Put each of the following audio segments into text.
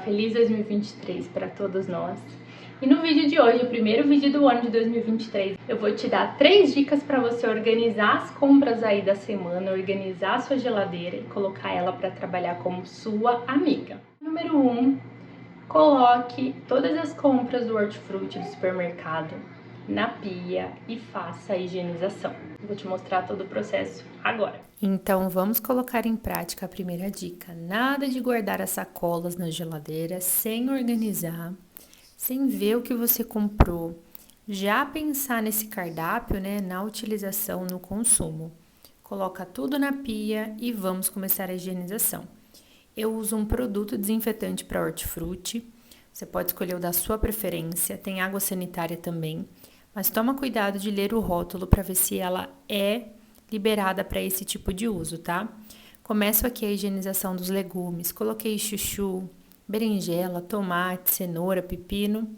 feliz 2023 para todos nós. E no vídeo de hoje, o primeiro vídeo do ano de 2023, eu vou te dar 3 dicas para você organizar as compras aí da semana, organizar a sua geladeira e colocar ela para trabalhar como sua amiga. Número 1, coloque todas as compras do hortifruti do supermercado na pia e faça a higienização. Vou te mostrar todo o processo agora. Então, vamos colocar em prática a primeira dica. Nada de guardar as sacolas na geladeira sem organizar, sem ver o que você comprou. Já pensar nesse cardápio, né, na utilização, no consumo. Coloca tudo na pia e vamos começar a higienização. Eu uso um produto desinfetante para hortifruti. Você pode escolher o da sua preferência. Tem água sanitária também. Mas toma cuidado de ler o rótulo para ver se ela é liberada para esse tipo de uso, tá? Começo aqui a higienização dos legumes. Coloquei chuchu, berinjela, tomate, cenoura, pepino.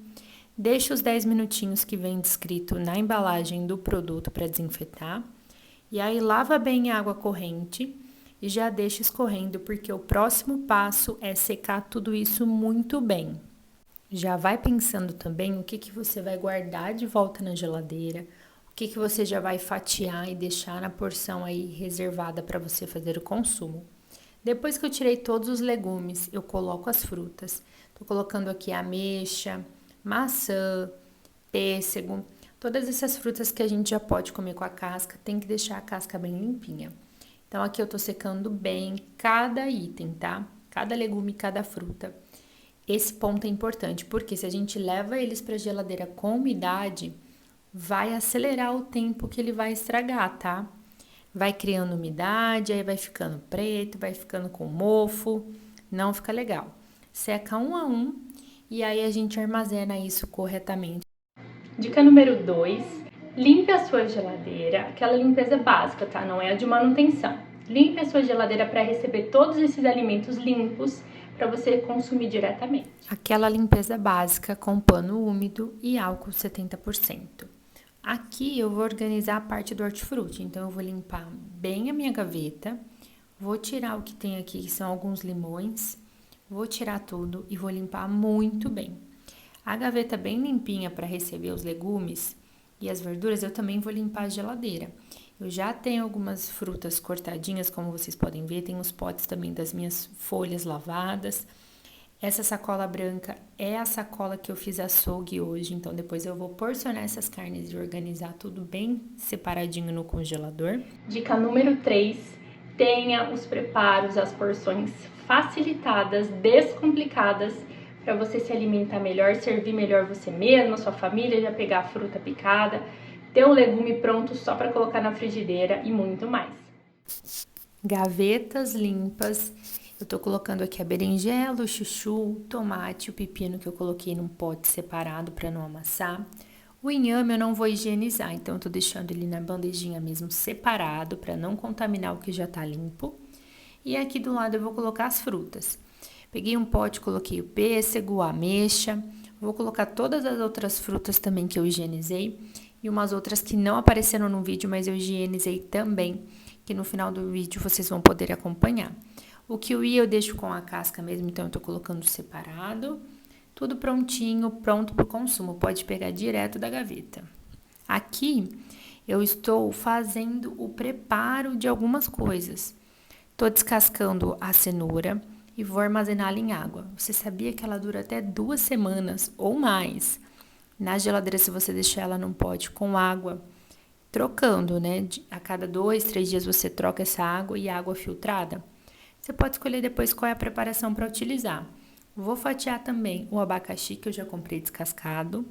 Deixo os 10 minutinhos que vem descrito na embalagem do produto para desinfetar. E aí lava bem a água corrente e já deixa escorrendo, porque o próximo passo é secar tudo isso muito bem. Já vai pensando também o que você vai guardar de volta na geladeira, o que você já vai fatiar e deixar na porção aí reservada para você fazer o consumo. Depois que eu tirei todos os legumes, eu coloco as frutas. Tô colocando aqui ameixa, maçã, pêssego, todas essas frutas que a gente já pode comer com a casca, tem que deixar a casca bem limpinha. Então aqui eu tô secando bem cada item, tá? Cada legume, cada fruta. Esse ponto é importante, porque se a gente leva eles para a geladeira com umidade, vai acelerar o tempo que ele vai estragar, tá? Vai criando umidade, aí vai ficando preto, vai ficando com mofo, não fica legal. Seca um a um e aí a gente armazena isso corretamente. Dica número 2, limpe a sua geladeira, aquela limpeza básica, tá? Não é a de manutenção. Limpe a sua geladeira para receber todos esses alimentos limpos para você consumir diretamente. Aquela limpeza básica com pano úmido e álcool 70%. Aqui eu vou organizar a parte do hortifruti, então eu vou limpar bem a minha gaveta, vou tirar o que tem aqui, que são alguns limões, vou tirar tudo e vou limpar muito bem. A gaveta bem limpinha para receber os legumes e as verduras, eu também vou limpar a geladeira. Eu já tenho algumas frutas cortadinhas, como vocês podem ver, tem os potes também das minhas folhas lavadas. Essa sacola branca é a sacola que eu fiz açougue hoje, então depois eu vou porcionar essas carnes e organizar tudo bem separadinho no congelador. Dica número 3, tenha os preparos, as porções facilitadas, descomplicadas, para você se alimentar melhor, servir melhor você mesma, sua família, já pegar a fruta picada, ter o legume pronto só para colocar na frigideira e muito mais. Gavetas limpas. Eu tô colocando aqui a berinjela, o chuchu, o tomate, o pepino que eu coloquei num pote separado para não amassar. O inhame eu não vou higienizar, então eu tô deixando ele na bandejinha mesmo separado para não contaminar o que já tá limpo. E aqui do lado eu vou colocar as frutas. Peguei um pote, coloquei o pêssego, a ameixa. Vou colocar todas as outras frutas também que eu higienizei e umas outras que não apareceram no vídeo, mas eu higienizei também, que no final do vídeo vocês vão poder acompanhar. O kiwi eu deixo com a casca mesmo, então eu tô colocando separado. Tudo prontinho, pronto para o consumo. Pode pegar direto da gaveta. Aqui eu estou fazendo o preparo de algumas coisas. Tô descascando a cenoura e vou armazená-la em água. Você sabia que ela dura até 2 semanas ou mais na geladeira se você deixar ela num pote com água, trocando, né? A cada 2, 3 dias você troca essa água e água filtrada. Você pode escolher depois qual é a preparação para utilizar. Vou fatiar também o abacaxi que eu já comprei descascado.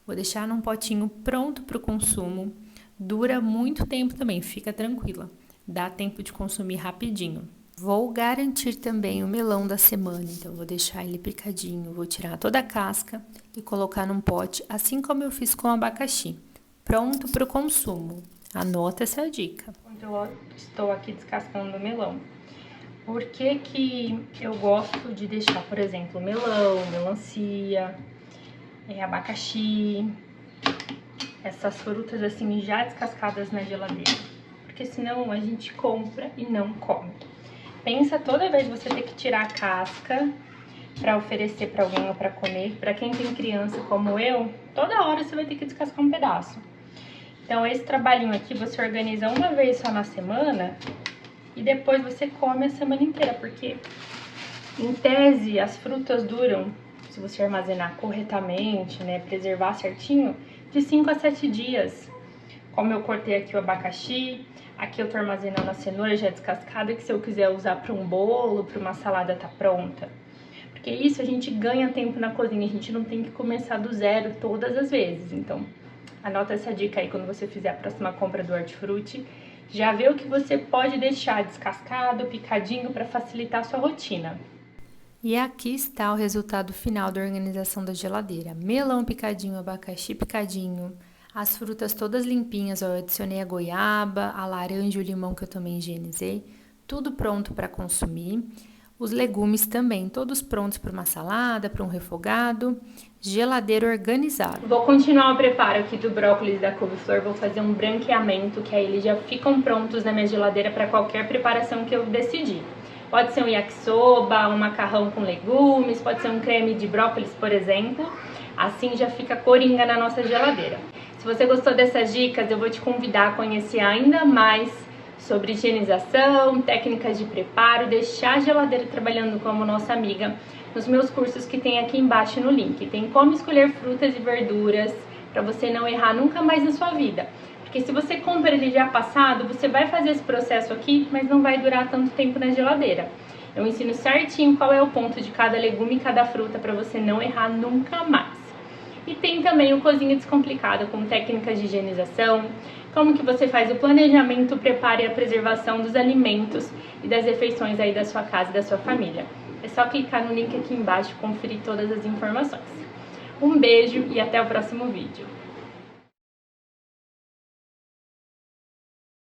Vou deixar num potinho pronto para o consumo. Dura muito tempo também, fica tranquila. Dá tempo de consumir rapidinho. Vou garantir também o melão da semana, então vou deixar ele picadinho, vou tirar toda a casca e colocar num pote, assim como eu fiz com o abacaxi. Pronto para o consumo. Anota essa dica. Eu estou aqui descascando o melão. Por que eu gosto de deixar, por exemplo, melão, melancia, abacaxi, essas frutas assim já descascadas na geladeira? Porque senão a gente compra e não come. Pensa toda vez você ter que tirar a casca para oferecer para alguém ou para comer. Para quem tem criança como eu, toda hora você vai ter que descascar um pedaço. Então esse trabalhinho aqui você organiza uma vez só na semana e depois você come a semana inteira, porque em tese as frutas duram, se você armazenar corretamente, né, preservar certinho, de 5 a 7 dias. Como eu cortei aqui o abacaxi, aqui eu tô armazenando a cenoura já descascada, que se eu quiser usar para um bolo, para uma salada tá pronta. Porque isso a gente ganha tempo na cozinha, a gente não tem que começar do zero todas as vezes. Então, anota essa dica aí quando você fizer a próxima compra do hortifruti. Já vê o que você pode deixar descascado, picadinho, para facilitar a sua rotina. E aqui está o resultado final da organização da geladeira. Melão picadinho, abacaxi picadinho, as frutas todas limpinhas, eu adicionei a goiaba, a laranja e o limão que eu também higienizei, tudo pronto para consumir. Os legumes também, todos prontos para uma salada, para um refogado, geladeira organizada. Vou continuar o preparo aqui do brócolis e da couve-flor, vou fazer um branqueamento, que aí eles já ficam prontos na minha geladeira para qualquer preparação que eu decidir. Pode ser um yakisoba, um macarrão com legumes, pode ser um creme de brócolis, por exemplo. Assim já fica coringa na nossa geladeira. Se você gostou dessas dicas, eu vou te convidar a conhecer ainda mais sobre higienização, técnicas de preparo, deixar a geladeira trabalhando como nossa amiga nos meus cursos que tem aqui embaixo no link. Tem como escolher frutas e verduras para você não errar nunca mais na sua vida. Porque se você compra ele já passado, você vai fazer esse processo aqui, mas não vai durar tanto tempo na geladeira. Eu ensino certinho qual é o ponto de cada legume e cada fruta para você não errar nunca mais. E tem também o Cozinha Descomplicada, com técnicas de higienização, como que você faz o planejamento, o preparo e a preservação dos alimentos e das refeições aí da sua casa e da sua família. É só clicar no link aqui embaixo e conferir todas as informações. Um beijo e até o próximo vídeo.